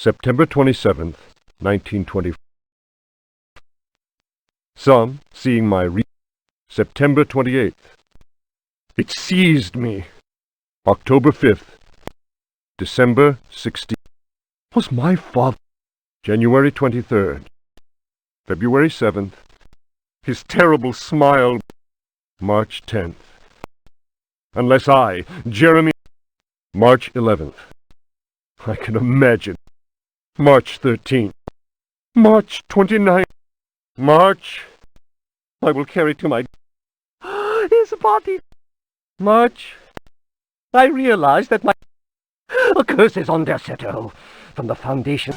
September 27th, 1924. Some, seeing my September 28th. It seized me. October 5th. December 16th. Was my father. January 23rd. February 7th. His terrible smile. March 10th. Unless I, Jeremy. March 11th. I can imagine. March 13th. March 29th. March. I will carry to my... his body. March. I realize that my... a curse is on their settle from the foundation.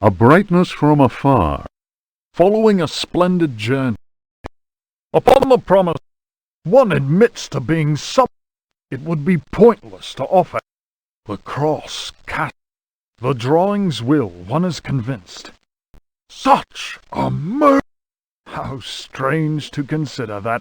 A brightness from afar, following a splendid journey. Upon the promise, one admits to being some. It would be pointless to offer. The cross cast. The drawing's will, one is convinced. Such a murder! How strange to consider that.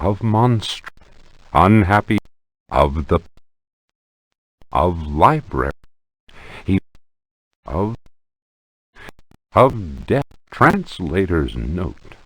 of monster, unhappy, of the, of library, he, of death. Translator's note.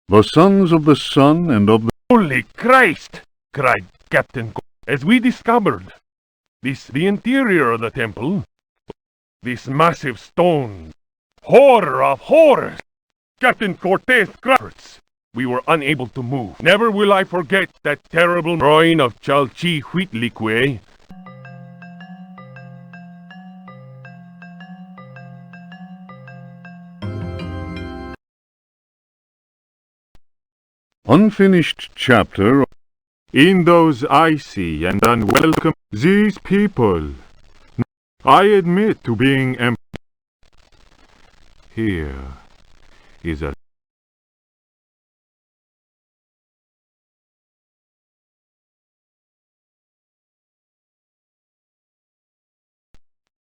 The sons of the sun and of the... Holy Christ! Cried Captain as we discovered the interior of the temple, this massive stone, horror of horrors. Captain Cortez cried. We were unable to move. Never will I forget that terrible ruin of Chalchihuitlicue. Unfinished chapter. In those icy and unwelcome, these people, I admit to being Here is a...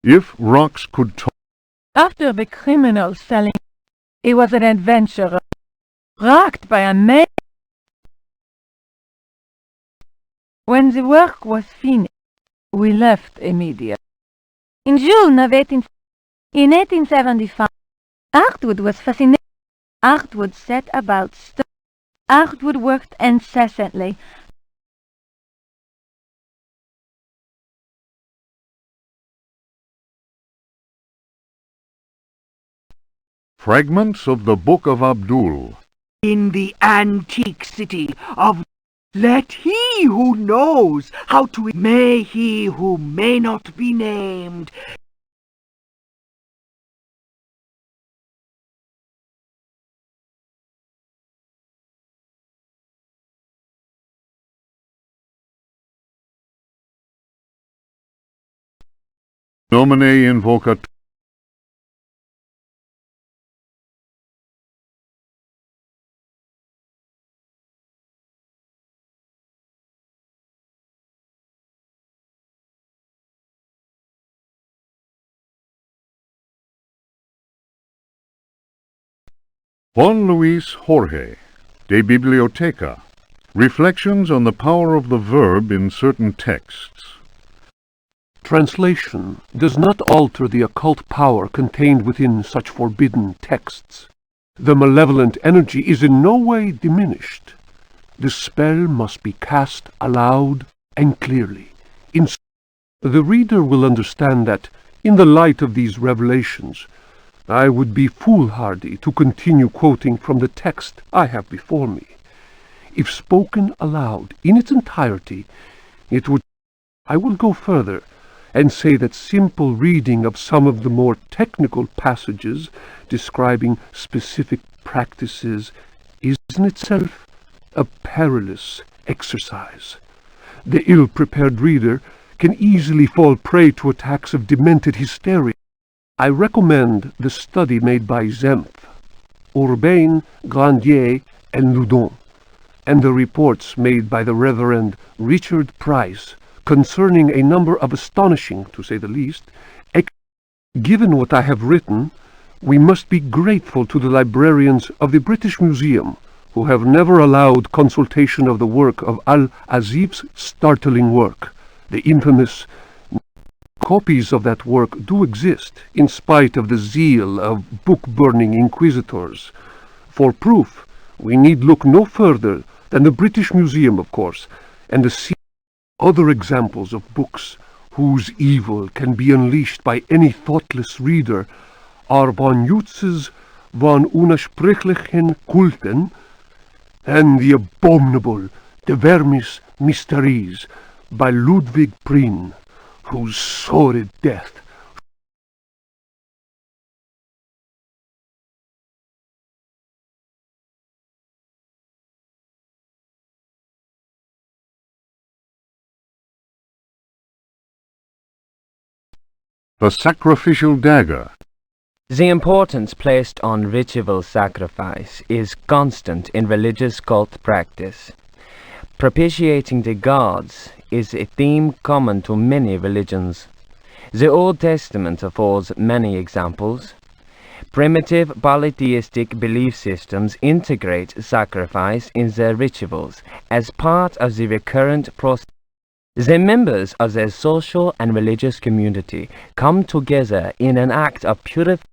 If rocks could talk... After the criminal selling, he was an adventurer, rocked by a man. When the work was finished, we left immediately. In June of 1875, Artwood was fascinated. Artwood set about Artwood worked incessantly Fragments of the Book of Abdul. In the antique city of let he who knows how to may he who may not be named Nomine invocat. Juan Luis Jorge, de Biblioteca. Reflections on the power of the verb in certain texts. Translation does not alter the occult power contained within such forbidden texts. The malevolent energy is in no way diminished. The spell must be cast aloud and clearly. The reader will understand that, in the light of these revelations, I would be foolhardy to continue quoting from the text I have before me. If spoken aloud in its entirety, I will go further and say that simple reading of some of the more technical passages describing specific practices is in itself a perilous exercise. The ill-prepared reader can easily fall prey to attacks of demented hysteria. I recommend the study made by Zempf, Urbain, Grandier, and Loudon, and the reports made by the Reverend Richard Price concerning a number of astonishing, to say the least, given what I have written, we must be grateful to the librarians of the British Museum, who have never allowed consultation of the work of Al-Azif's startling work. The infamous copies of that work do exist, in spite of the zeal of book-burning inquisitors. For proof, we need look no further than the British Museum, of course, and the other examples of books whose evil can be unleashed by any thoughtless reader are von Jutz's von unersprechlichen Kulten and the abominable De Vermis Mysteries by Ludwig Prien, whose sordid death The sacrificial dagger. The importance placed on ritual sacrifice is constant in religious cult practice. Propitiating the gods is a theme common to many religions. The Old Testament affords many examples. Primitive polytheistic belief systems integrate sacrifice in their rituals as part of the recurrent process. The members of their social and religious community come together in an act of purification.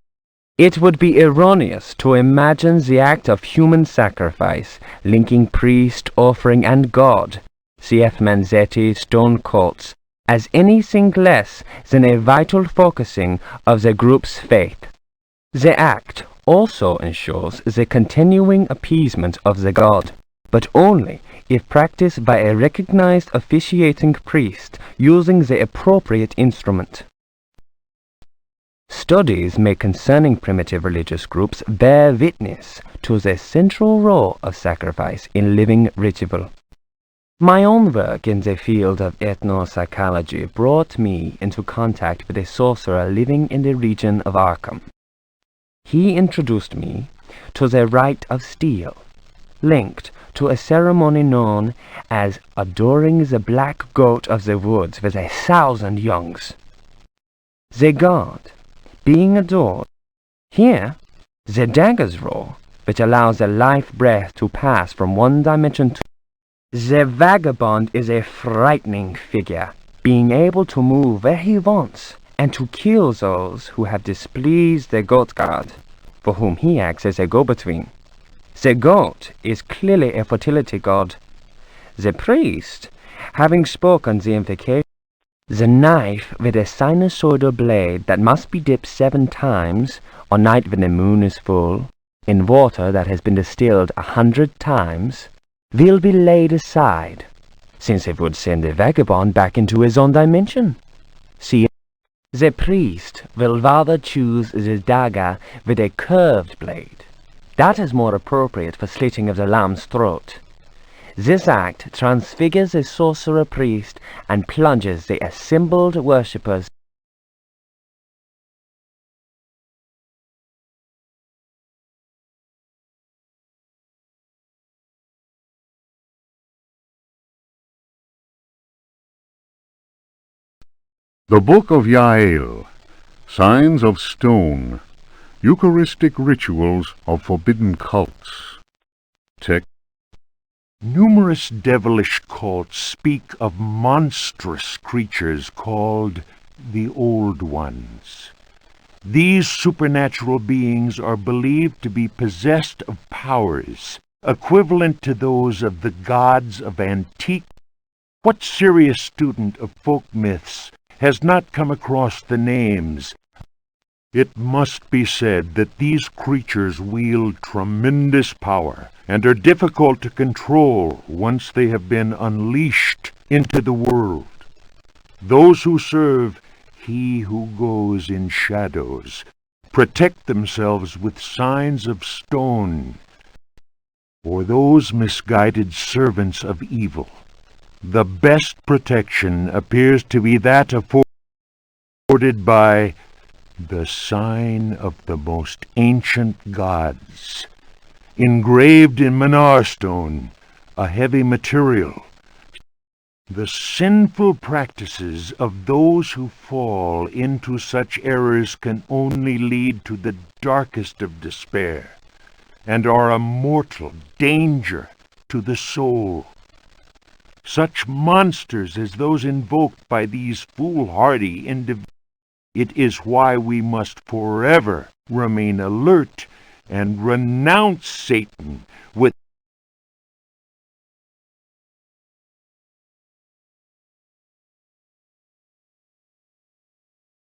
It would be erroneous to imagine the act of human sacrifice linking priest, offering, and God, C.F. Manzetti's stone cults, as anything less than a vital focusing of the group's faith. The act also ensures the continuing appeasement of the god, but only if practiced by a recognized officiating priest using the appropriate instrument. Studies made concerning primitive religious groups bear witness to the central role of sacrifice in living ritual. My own work in the field of ethnopsychology brought me into contact with a sorcerer living in the region of Arkham. He introduced me to the rite of steel, linked to a ceremony known as adoring the black goat of the woods with 1,000 youngs. The god being adored. Here, the dagger's role, which allows the life breath to pass from one dimension to the vagabond is a frightening figure, being able to move where he wants and to kill those who have displeased the goat god, for whom he acts as a go-between. The goat is clearly a fertility god. The priest, having spoken the invocation, The knife with a sinusoidal blade that must be dipped 7 times, on night when the moon is full, in water that has been distilled 100 times, will be laid aside, since it would send the vagabond back into his own dimension. See, the priest will rather choose the dagger with a curved blade. That is more appropriate for slitting of the lamb's throat. This act transfigures a sorcerer priest and plunges the assembled worshippers The Book of Yael, Signs of Stone, Eucharistic Rituals of Forbidden Cults. Text. Numerous devilish cults speak of monstrous creatures called the Old Ones. These supernatural beings are believed to be possessed of powers equivalent to those of the gods of antique. What serious student of folk myths has not come across the names? It must be said that these creatures wield tremendous power and are difficult to control once they have been unleashed into the world. Those who serve He who goes in shadows protect themselves with signs of stone. For those misguided servants of evil, the best protection appears to be that afforded by the sign of the most ancient gods, engraved in Manar stone, a heavy material. The sinful practices of those who fall into such errors can only lead to the darkest of despair, and are a mortal danger to the soul. Such monsters as those invoked by these foolhardy individuals. It is why we must forever remain alert and renounce Satan with